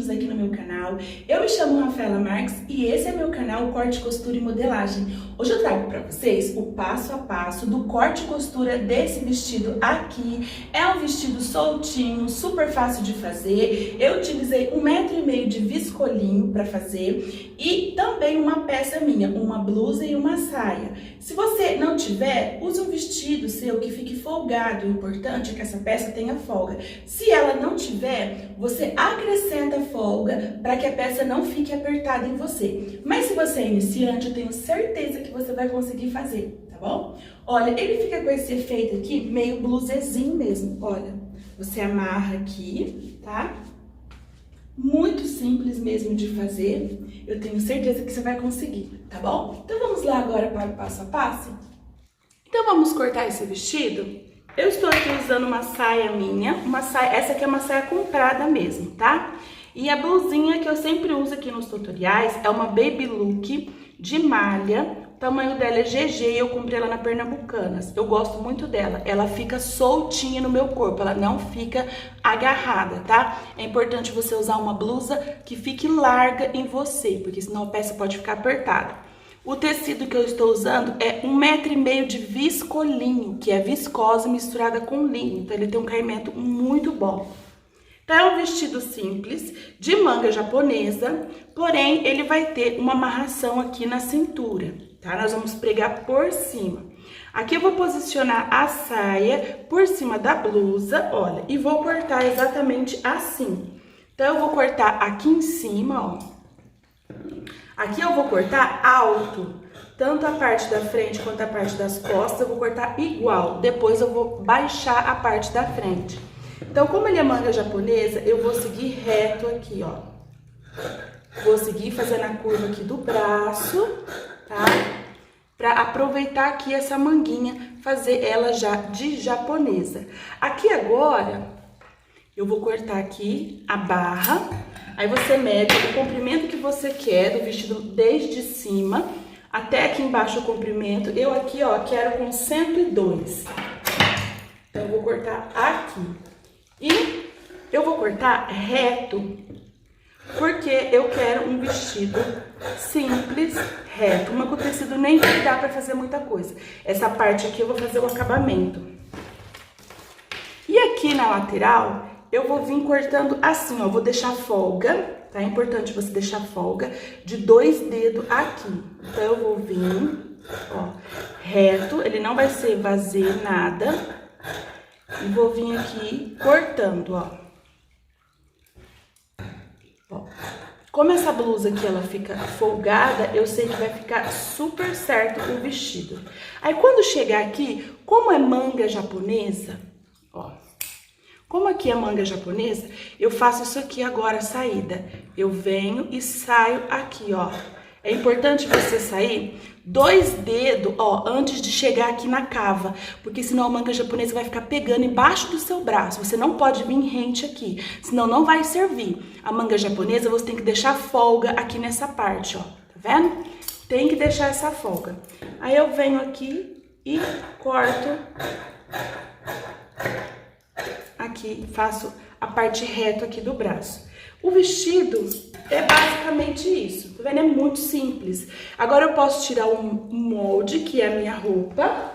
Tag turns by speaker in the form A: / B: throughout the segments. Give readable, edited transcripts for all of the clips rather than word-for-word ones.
A: bem-vindos aqui no meu canal. Eu me chamo Rafaela Marques e esse é meu canal Corte, Costura e Modelagem. Hoje eu trago para vocês o passo a passo do corte e costura desse vestido aqui. É um vestido soltinho, super fácil de fazer. Eu utilizei 1,5 m de viscolinho para fazer e também uma peça minha, uma blusa e uma saia. Se você não tiver, use um vestido seu que fique folgado. O importante é que essa peça tenha folga. Se ela não tiver, você acrescenta folga para que a peça não fique apertada em você. Mas se você é iniciante, eu tenho certeza que você vai conseguir fazer, tá bom? Olha, ele fica com esse efeito aqui, meio blusezinho mesmo. Olha, você amarra aqui, tá? Muito simples mesmo de fazer. Eu tenho certeza que você vai conseguir, tá bom? Então vamos lá agora para o passo a passo? Então vamos cortar esse vestido? Eu estou aqui usando uma saia minha, essa aqui é uma saia comprada mesmo, tá? E a blusinha que eu sempre uso aqui nos tutoriais é uma Baby Look de malha, o tamanho dela é GG e eu comprei ela na Pernambucanas. Eu gosto muito dela, ela fica soltinha no meu corpo, ela não fica agarrada, tá? É importante você usar uma blusa que fique larga em você, porque senão a peça pode ficar apertada. O tecido que eu estou usando é 1,5 m de viscolinho, que é viscose misturada com linho. Então, ele tem um caimento muito bom. Então, é um vestido simples, de manga japonesa, porém, ele vai ter uma amarração aqui na cintura, tá? Nós vamos pregar por cima. Aqui eu vou posicionar a saia por cima da blusa, olha, e vou cortar exatamente assim. Então, eu vou cortar aqui em cima, ó. Aqui eu vou cortar alto, tanto a parte da frente quanto a parte das costas, eu vou cortar igual. Depois eu vou baixar a parte da frente. Então, como ele é manga japonesa, eu vou seguir reto aqui, ó. Vou seguir fazendo a curva aqui do braço, tá? Pra aproveitar aqui essa manguinha, fazer ela já de japonesa. Aqui agora, eu vou cortar aqui a barra. Aí você mede o comprimento que você quer do vestido desde cima até aqui embaixo o comprimento. Eu aqui, ó, quero com 102. Então, eu vou cortar aqui. E eu vou cortar reto, porque eu quero um vestido simples, reto. Mas com o tecido nem dá pra fazer muita coisa. Essa parte aqui eu vou fazer o acabamento. E aqui na lateral, eu vou vir cortando assim, ó, vou deixar folga, tá? É importante você deixar folga de 2 dedos aqui. Então, eu vou vir, ó, reto, ele não vai ser vazio, nada. E vou vir aqui cortando, ó. Ó. Como essa blusa aqui, ela fica folgada, eu sei que vai ficar super certo o vestido. Aí, quando chegar aqui, como é manga japonesa, ó. Como aqui é manga japonesa, eu faço isso aqui agora, a saída. Eu venho e saio aqui, ó. É importante você sair 2 dedos, ó, antes de chegar aqui na cava. Porque senão a manga japonesa vai ficar pegando embaixo do seu braço. Você não pode vir rente aqui, senão não vai servir. A manga japonesa você tem que deixar folga aqui nessa parte, ó. Tá vendo? Tem que deixar essa folga. Aí eu venho aqui e corto aqui, faço a parte reta aqui do braço. O vestido é basicamente isso, tá vendo? É muito simples. Agora eu posso tirar um molde, que é a minha roupa.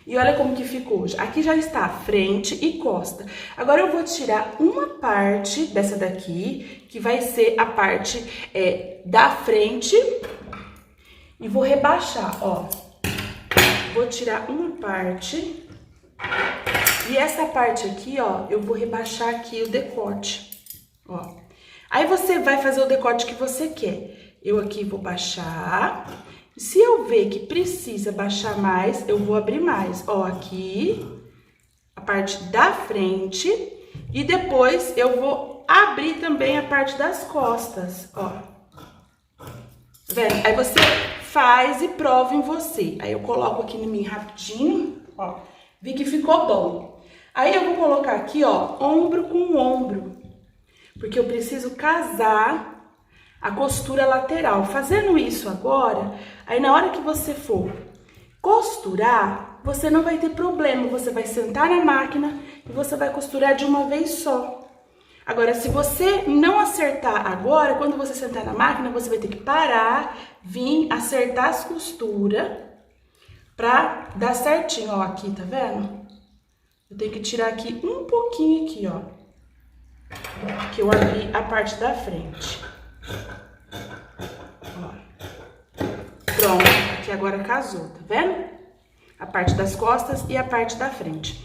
A: E olha como que ficou. Aqui já está frente e costa. Agora eu vou tirar uma parte dessa daqui, que vai ser a parte da frente. E vou rebaixar, ó. Vou tirar uma parte. E essa parte aqui, ó, eu vou rebaixar aqui o decote, ó. Aí você vai fazer o decote que você quer. Eu aqui vou baixar. Se eu ver que precisa baixar mais, eu vou abrir mais. Ó, aqui, a parte da frente. E depois eu vou abrir também a parte das costas, ó. Vendo? Aí você faz e prova em você. Aí eu coloco aqui em mim rapidinho, ó. Vi que ficou bom. Aí eu vou colocar aqui, ó, ombro com ombro, porque eu preciso casar a costura lateral. Fazendo isso agora, aí na hora que você for costurar, você não vai ter problema. Você vai sentar na máquina e você vai costurar de uma vez só. Agora, se você não acertar agora, quando você sentar na máquina, você vai ter que parar, vir acertar as costuras pra dar certinho, ó, aqui, tá vendo? Eu tenho que tirar aqui um pouquinho aqui, ó, que eu abri a parte da frente. Ó. Pronto, aqui agora casou, tá vendo? A parte das costas e a parte da frente.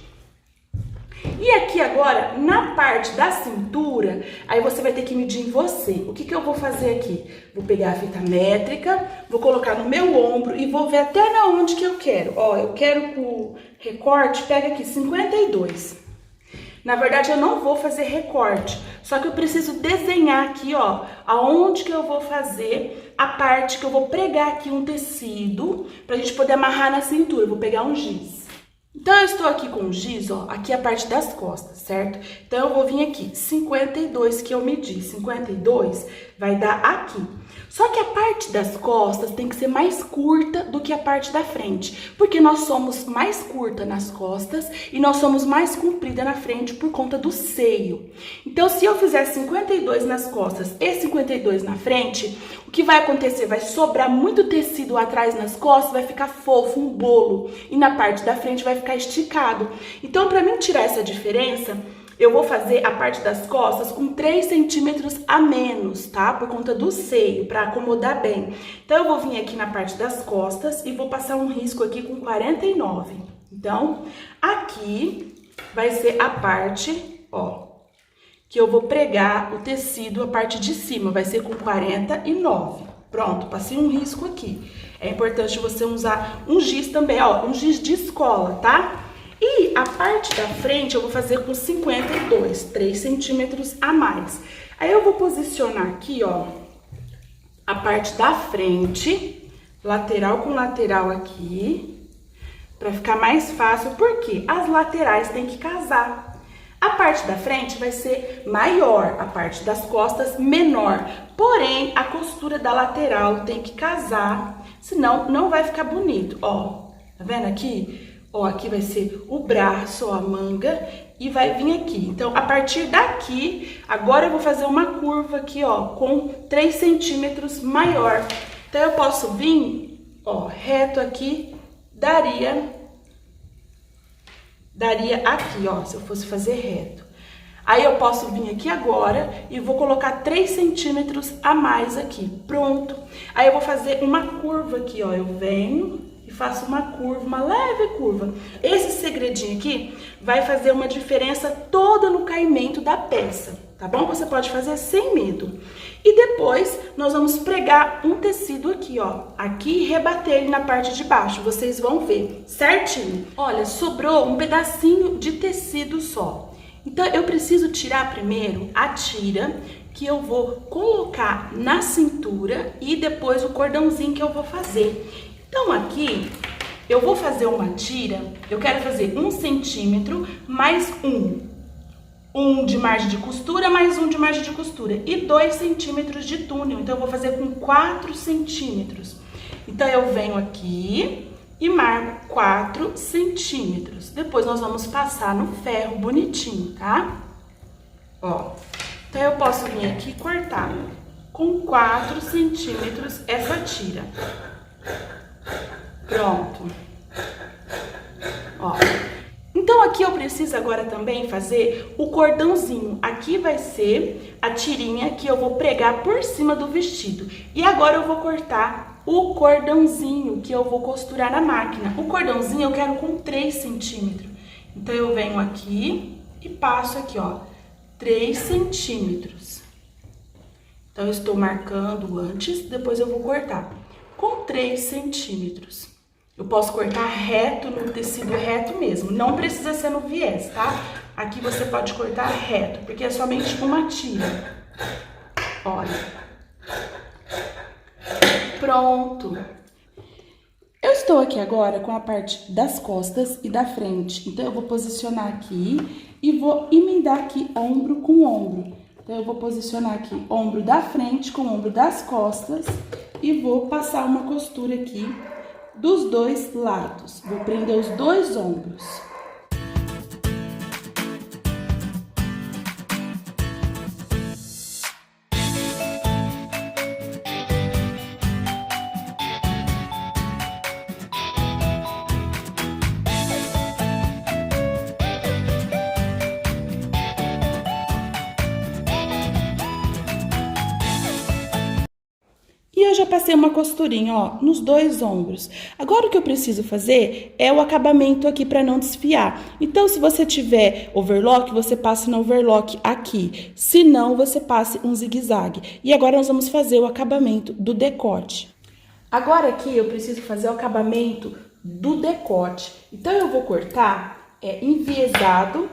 A: E aqui agora, na parte da cintura, aí você vai ter que medir em você. O que que eu vou fazer aqui? Vou pegar a fita métrica, vou colocar no meu ombro e vou ver até na onde que eu quero. Ó, eu quero com o recorte, pega aqui, 52. Na verdade, eu não vou fazer recorte, só que eu preciso desenhar aqui, ó, aonde que eu vou fazer a parte que eu vou pregar aqui um tecido, pra gente poder amarrar na cintura. Eu vou pegar um giz. Então, eu estou aqui com o giz, ó, aqui a parte das costas, certo? Então, eu vou vir aqui, 52 que eu medi, 52 vai dar aqui. Só que a parte das costas tem que ser mais curta do que a parte da frente, porque nós somos mais curta nas costas e nós somos mais comprida na frente por conta do seio. Então, se eu fizer 52 nas costas e 52 na frente, o que vai acontecer? Vai sobrar muito tecido atrás nas costas, vai ficar fofo, um bolo, e na parte da frente vai ficar esticado. Então, para mim tirar essa diferença, eu vou fazer a parte das costas com 3 centímetros a menos, tá? Por conta do seio, pra acomodar bem. Então, eu vou vir aqui na parte das costas e vou passar um risco aqui com 49. Então, aqui vai ser a parte, ó, que eu vou pregar o tecido, a parte de cima, vai ser com 49. Pronto, passei um risco aqui. É importante você usar um giz também, ó, um giz de escola, tá? E a parte da frente eu vou fazer com 52, 3 centímetros a mais. Aí eu vou posicionar aqui, ó, a parte da frente, lateral com lateral aqui, pra ficar mais fácil, porque as laterais tem que casar. A parte da frente vai ser maior, a parte das costas menor. Porém, a costura da lateral tem que casar, senão não vai ficar bonito. Ó, tá vendo aqui? Ó, aqui vai ser o braço, ó, a manga, e vai vir aqui. Então, a partir daqui, agora eu vou fazer uma curva aqui, ó, com 3 centímetros maior. Então, eu posso vir, ó, reto aqui, daria aqui, ó, se eu fosse fazer reto. Aí, eu posso vir aqui agora e vou colocar 3 centímetros a mais aqui. Pronto. Aí, eu vou fazer uma curva aqui, ó, eu venho e faço uma curva, uma leve curva. Esse segredinho aqui vai fazer uma diferença toda no caimento da peça, tá bom? Você pode fazer sem medo. E depois, nós vamos pregar um tecido aqui, ó. Aqui e rebater ele na parte de baixo, vocês vão ver certinho. Olha, sobrou um pedacinho de tecido só. Então, eu preciso tirar primeiro a tira, que eu vou colocar na cintura, e depois o cordãozinho que eu vou fazer. Então, aqui, eu vou fazer uma tira, eu quero fazer 1 centímetro mais um de margem de costura, mais um de margem de costura, e 2 centímetros de túnel. Então, eu vou fazer com 4 centímetros. Então, eu venho aqui e marco 4 centímetros. Depois, nós vamos passar no ferro bonitinho, tá? Ó, então, eu posso vir aqui e cortar com 4 centímetros essa tira. Pronto. Ó. Então, aqui eu preciso agora também fazer o cordãozinho. Aqui vai ser a tirinha que eu vou pregar por cima do vestido. E agora eu vou cortar o cordãozinho que eu vou costurar na máquina. O cordãozinho eu quero com 3 centímetros. Então, eu venho aqui e passo aqui, ó, 3 centímetros. Então, eu estou marcando antes, depois eu vou cortar com 3 centímetros. Eu posso cortar reto, no tecido reto mesmo, não precisa ser no viés, tá? Aqui você pode cortar reto, porque é somente uma tira. Olha. Pronto. Eu estou aqui agora com a parte das costas e da frente, então eu vou posicionar aqui e vou emendar aqui ombro com ombro. Então, eu vou posicionar aqui ombro da frente com ombro das costas e vou passar uma costura aqui dos dois lados. Vou prender os dois ombros. passei uma costurinha, ó, nos 2 ombros. Agora o que eu preciso fazer é o acabamento aqui para não desfiar. Então, se você tiver overlock, você passe no overlock aqui. Se não, você passe um zigue-zague. E agora nós vamos fazer o acabamento do decote. Agora aqui eu preciso fazer o acabamento do decote. Então, eu vou cortar enviesado.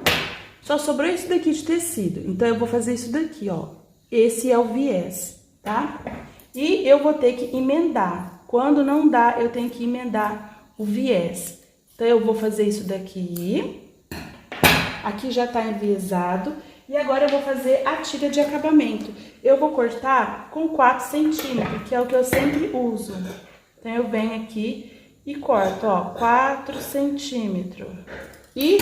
A: Só sobrou isso daqui de tecido. Então, eu vou fazer isso daqui, ó. Esse é o viés, tá? E eu vou ter que emendar. Quando não dá, eu tenho que emendar o viés. Então, eu vou fazer isso daqui. Aqui já tá enviesado. E agora eu vou fazer a tira de acabamento. Eu vou cortar com 4 centímetros, que é o que eu sempre uso. Então, eu venho aqui e corto, ó, 4 centímetros. E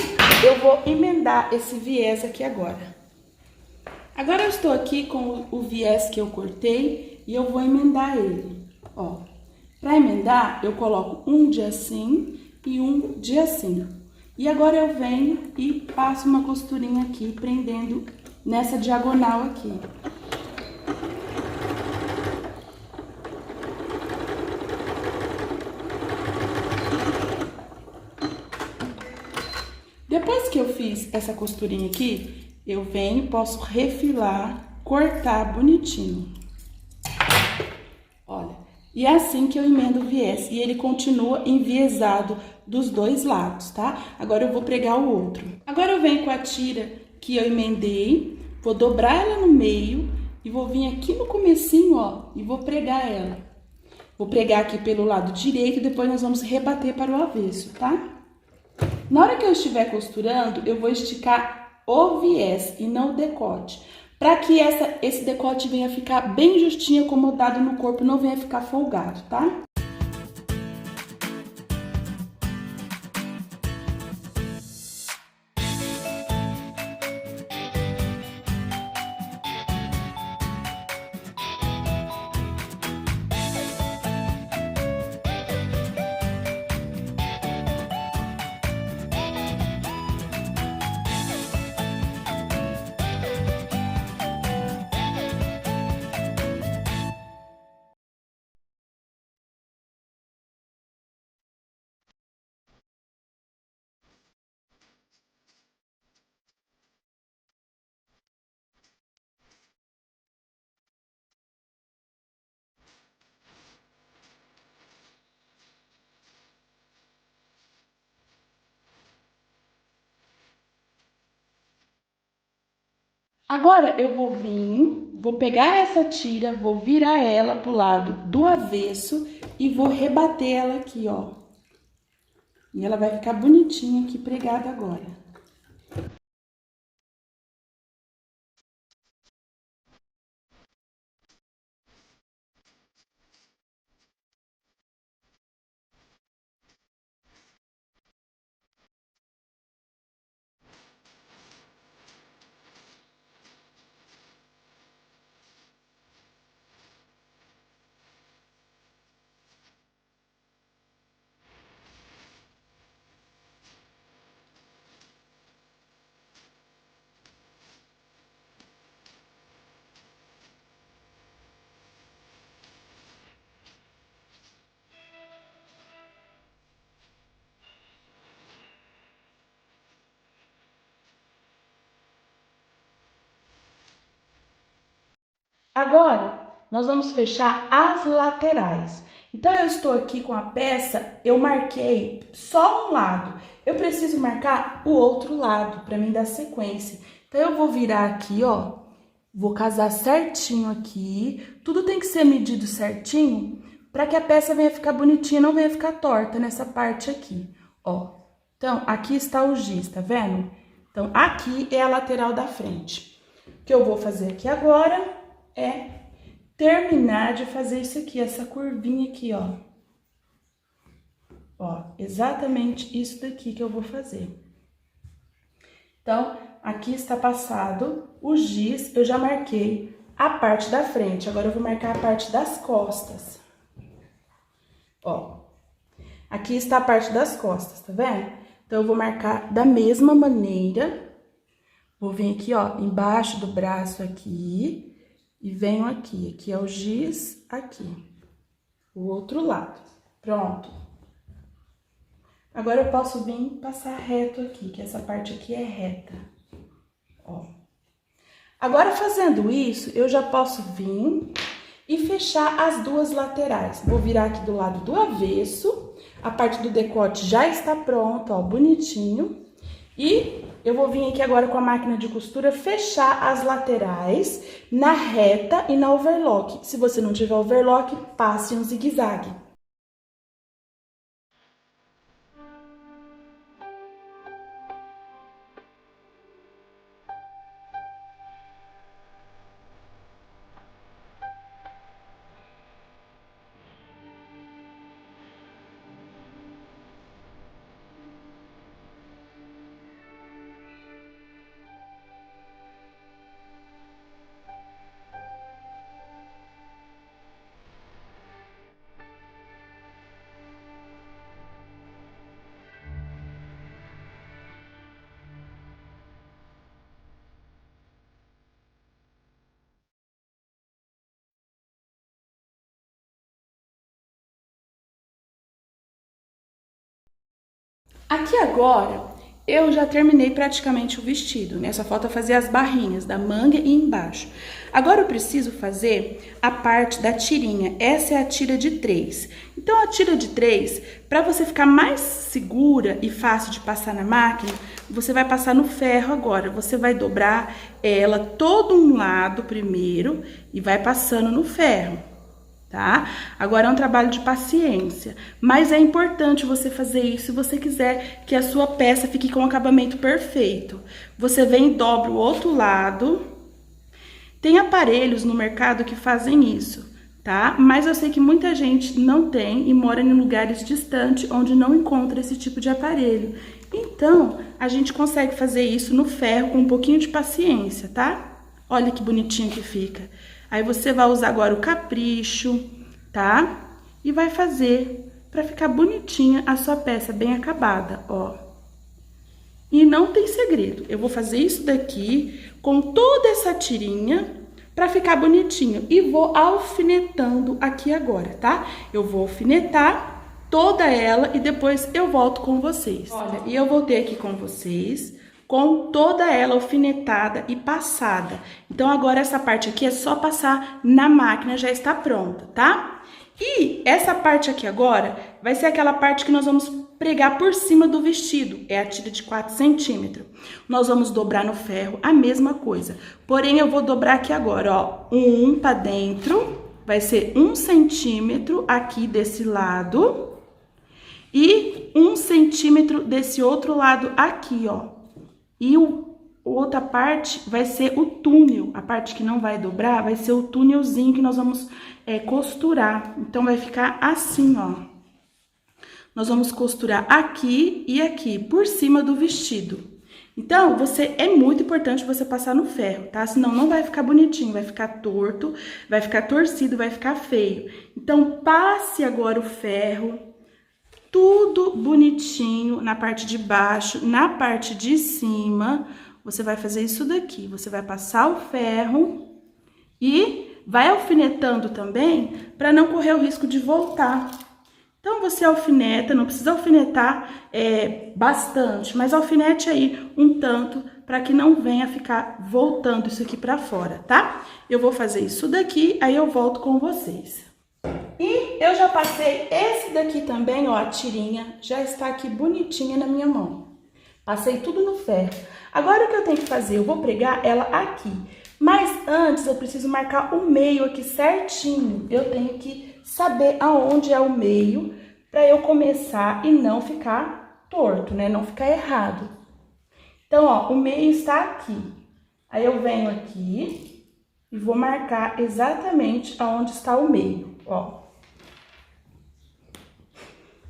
A: eu vou emendar esse viés aqui agora. Agora eu estou aqui com o viés que eu cortei e eu vou emendar ele, ó. Para emendar, eu coloco um de assim e um de assim. E agora eu venho e passo uma costurinha aqui, prendendo nessa diagonal aqui. Depois que eu fiz essa costurinha aqui, eu venho, posso refilar, cortar bonitinho. Olha, e é assim que eu emendo o viés. E ele continua enviesado dos 2 lados, tá? Agora eu vou pregar o outro. Agora eu venho com a tira que eu emendei, vou dobrar ela no meio e vou vir aqui no comecinho, ó, e vou pregar ela. Vou pregar aqui pelo lado direito e depois nós vamos rebater para o avesso, tá? Na hora que eu estiver costurando, eu vou esticar o viés e não o decote, para que esse decote venha ficar bem justinho, acomodado no corpo, não venha ficar folgado, tá? Agora eu vou vir, vou pegar essa tira, vou virar ela pro lado do avesso e vou rebater ela aqui, ó. E ela vai ficar bonitinha aqui pregada agora. Agora, nós vamos fechar as laterais. Então, eu estou aqui com a peça, eu marquei só um lado. Eu preciso marcar o outro lado, para mim dar sequência. Então, eu vou virar aqui, ó. Vou casar certinho aqui. Tudo tem que ser medido certinho, para que a peça venha ficar bonitinha, não venha ficar torta nessa parte aqui, ó. Então, aqui está o giz, tá vendo? Então, aqui é a lateral da frente. O que eu vou fazer aqui agora é terminar de fazer isso aqui, essa curvinha aqui, ó. Ó, exatamente isso daqui que eu vou fazer. Então, aqui está passado o giz, eu já marquei a parte da frente, agora eu vou marcar a parte das costas. Ó, aqui está a parte das costas, tá vendo? Então, eu vou marcar da mesma maneira, vou vir aqui, ó, embaixo do braço aqui, e venho aqui, aqui é o giz, aqui. o outro lado. Pronto. Agora eu posso vir passar reto aqui, que essa parte aqui é reta. Ó. Agora, fazendo isso, eu já posso vir e fechar as duas laterais. Vou virar aqui do lado do avesso. A parte do decote já está pronta, ó, bonitinho. E eu vou vir aqui agora com a máquina de costura fechar as laterais na reta e na overlock. Se você não tiver overlock, passe um zigue-zague. Aqui agora, eu já terminei praticamente o vestido, né? Só falta fazer as barrinhas da manga e embaixo. Agora eu preciso fazer a parte da tirinha. Essa é a tira de 3. Então, a tira de 3, para você ficar mais segura e fácil de passar na máquina, você vai passar no ferro agora. Você vai dobrar ela todo um lado primeiro e vai passando no ferro. Tá? Agora é um trabalho de paciência, mas é importante você fazer isso se você quiser que a sua peça fique com o acabamento perfeito. Você vem e dobra o outro lado. Tem aparelhos no mercado que fazem isso, tá? Mas eu sei que muita gente não tem e mora em lugares distantes onde não encontra esse tipo de aparelho. Então, a gente consegue fazer isso no ferro com um pouquinho de paciência, tá? Olha que bonitinho que fica. Aí você vai usar agora o capricho, tá? E vai fazer pra ficar bonitinha a sua peça bem acabada, ó. E não tem segredo. Eu vou fazer isso daqui com toda essa tirinha pra ficar bonitinho. E vou alfinetando aqui agora, tá? Eu vou alfinetar toda ela e depois eu volto com vocês. Olha, e eu voltei aqui com vocês com toda ela alfinetada e passada. Então, agora essa parte aqui é só passar na máquina, já está pronta, tá? E essa parte aqui agora vai ser aquela parte que nós vamos pregar por cima do vestido. É a tira de 4 centímetros. Nós vamos dobrar no ferro a mesma coisa. Porém, eu vou dobrar aqui agora, ó. Um para dentro, vai ser 1 centímetro aqui desse lado. E 1 centímetro desse outro lado aqui, ó. E outra parte vai ser o túnel, a parte que não vai dobrar vai ser o túnelzinho que nós vamos costurar. Então, vai ficar assim, ó. Nós vamos costurar aqui e aqui, por cima do vestido. Então, é muito importante você passar no ferro, tá? Senão não vai ficar bonitinho, vai ficar torto, vai ficar torcido, vai ficar feio. Então, passe agora o ferro. Tudo bonitinho na parte de baixo, na parte de cima, você vai fazer isso daqui. Você vai passar o ferro e vai alfinetando também para não correr o risco de voltar. Então, você alfineta, não precisa alfinetar bastante, mas alfinete aí um tanto para que não venha ficar voltando isso aqui para fora, tá? Eu vou fazer isso daqui, aí eu volto com vocês. E eu já passei esse daqui também, ó, a tirinha, já está aqui bonitinha na minha mão. Passei tudo no ferro. Agora o que eu tenho que fazer? Eu vou pregar ela aqui. Mas antes eu preciso marcar o meio aqui certinho. Eu tenho que saber aonde é o meio para eu começar e não ficar torto, né? Não ficar errado. Então, ó, o meio está aqui. Aí eu venho aqui e vou marcar exatamente aonde está o meio, ó.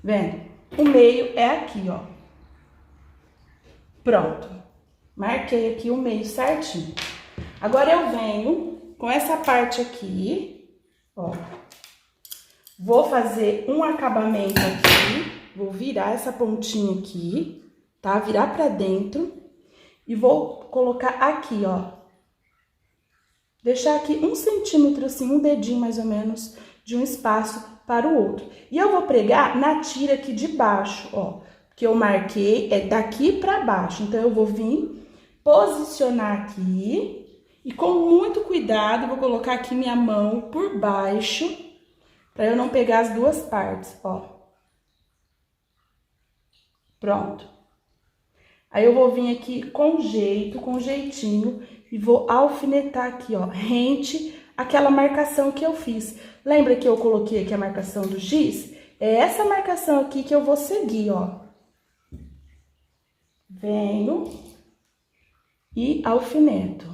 A: Vendo? O meio é aqui, ó. Pronto. Marquei aqui o meio certinho. Agora eu venho com essa parte aqui, ó. Vou fazer um acabamento aqui. Vou virar essa pontinha aqui, tá? Virar pra dentro. E vou colocar aqui, ó. Deixar aqui 1 centímetro, assim, um dedinho mais ou menos de um espaço para o outro. E eu vou pregar na tira aqui de baixo, ó, que eu marquei é daqui para baixo. Então, eu vou vir posicionar aqui e com muito cuidado, vou colocar aqui minha mão por baixo, para eu não pegar as duas partes, ó. Pronto. Aí eu vou vir aqui com jeito, com jeitinho, e vou alfinetar aqui, ó, rente àquela marcação que eu fiz. Lembra que eu coloquei aqui a marcação do giz? É essa marcação aqui que eu vou seguir, ó. Venho e alfineto.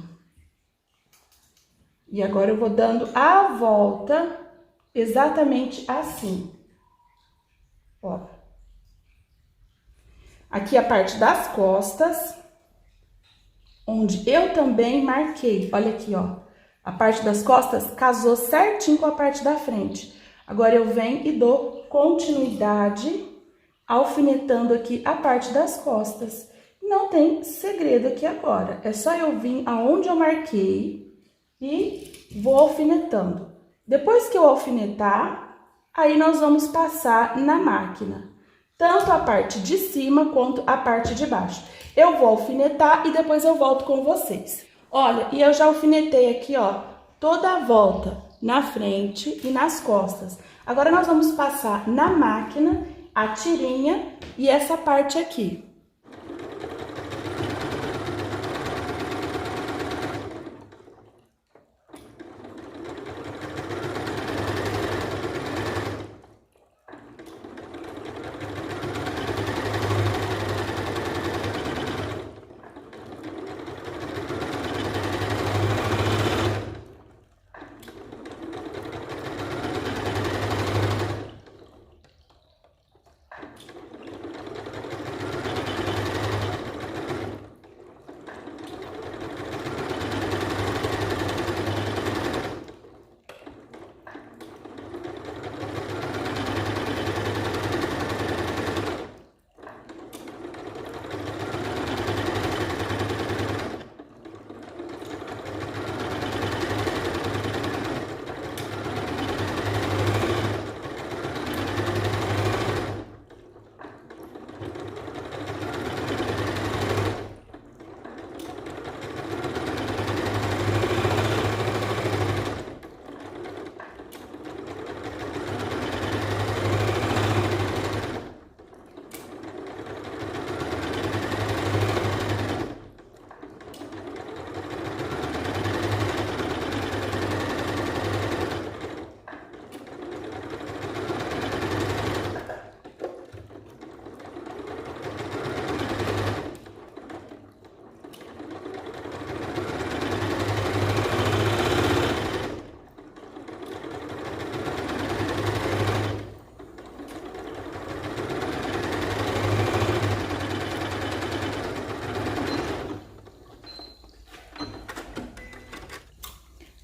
A: E agora eu vou dando a volta exatamente assim, ó. Aqui a parte das costas, onde eu também marquei. Olha aqui, ó. A parte das costas casou certinho com a parte da frente. Agora eu venho e dou continuidade, alfinetando aqui a parte das costas. Não tem segredo aqui agora. É só eu vir aonde eu marquei e vou alfinetando. Depois que eu alfinetar, aí nós vamos passar na máquina. Tanto a parte de cima quanto a parte de baixo. Eu vou alfinetar e depois eu volto com vocês. Olha, e eu já alfinetei aqui, ó, toda a volta na frente e nas costas. Agora nós vamos passar na máquina a tirinha e essa parte aqui.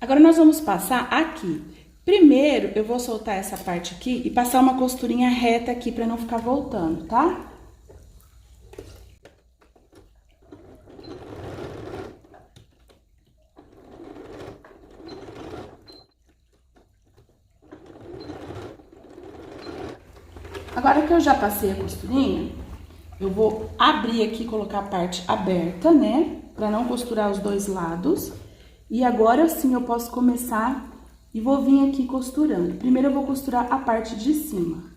A: Agora nós vamos passar aqui. Primeiro, eu vou soltar essa parte aqui e passar uma costurinha reta aqui para não ficar voltando, tá? Agora que eu já passei a costurinha, eu vou abrir aqui e colocar a parte aberta, né? Para não costurar os dois lados. E agora sim eu posso começar e vou vir aqui costurando. Primeiro eu vou costurar a parte de cima.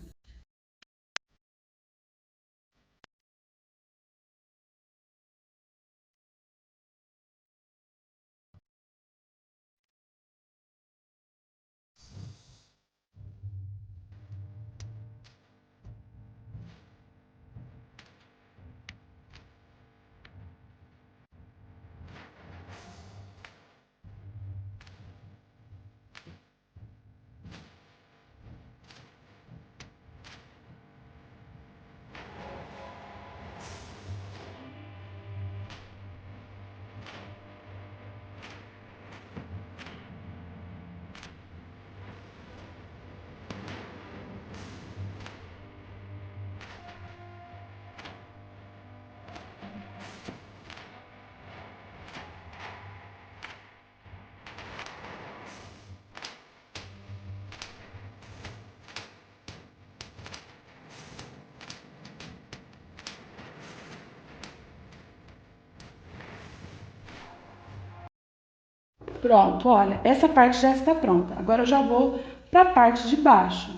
A: Pronto, olha, essa parte já está pronta. Agora eu já vou para a parte de baixo.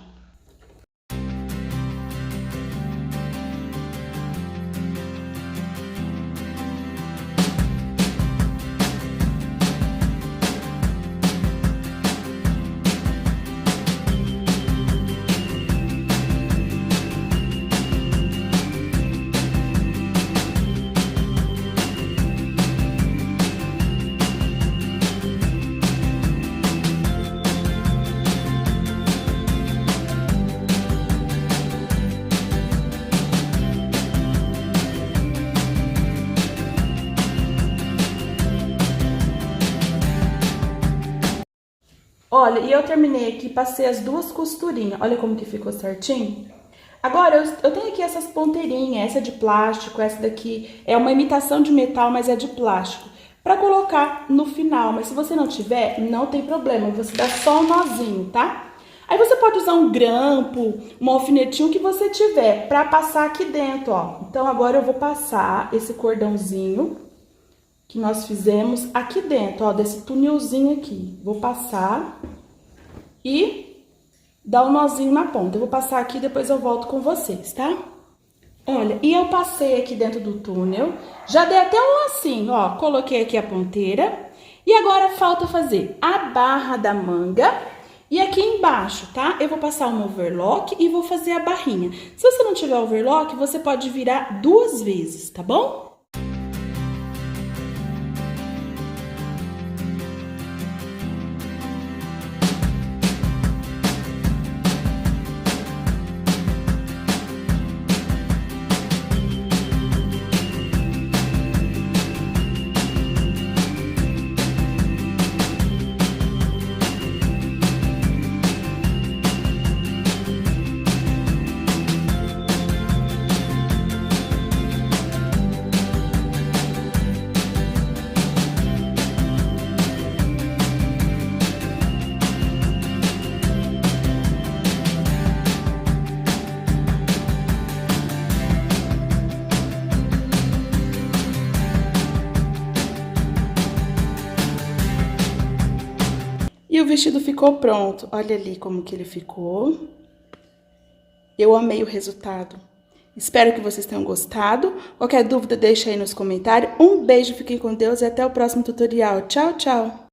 A: Olha, e eu terminei aqui, passei as duas costurinhas. Olha como que ficou certinho. Agora, eu tenho aqui essas ponteirinhas, essa é de plástico, essa daqui é uma imitação de metal, mas é de plástico, pra colocar no final. Mas se você não tiver, não tem problema, você dá só um nozinho, tá? Aí você pode usar um grampo, um alfinetinho, que você tiver, pra passar aqui dentro, ó. Então, agora eu vou passar esse cordãozinho que nós fizemos aqui dentro, ó, desse tunilzinho aqui. Vou passar e dar um nozinho na ponta. Eu vou passar aqui e depois eu volto com vocês, tá? Olha, e eu passei aqui dentro do túnel, já dei até um lacinho, ó, coloquei aqui a ponteira. E agora falta fazer a barra da manga e aqui embaixo, tá? Eu vou passar um overlock e vou fazer a barrinha. Se você não tiver overlock, você pode virar 2 vezes, tá bom? E o vestido ficou pronto. Olha ali como que ele ficou. Eu amei o resultado. Espero que vocês tenham gostado. Qualquer dúvida, deixa aí nos comentários. Um beijo, fiquem com Deus e até o próximo tutorial. Tchau, tchau!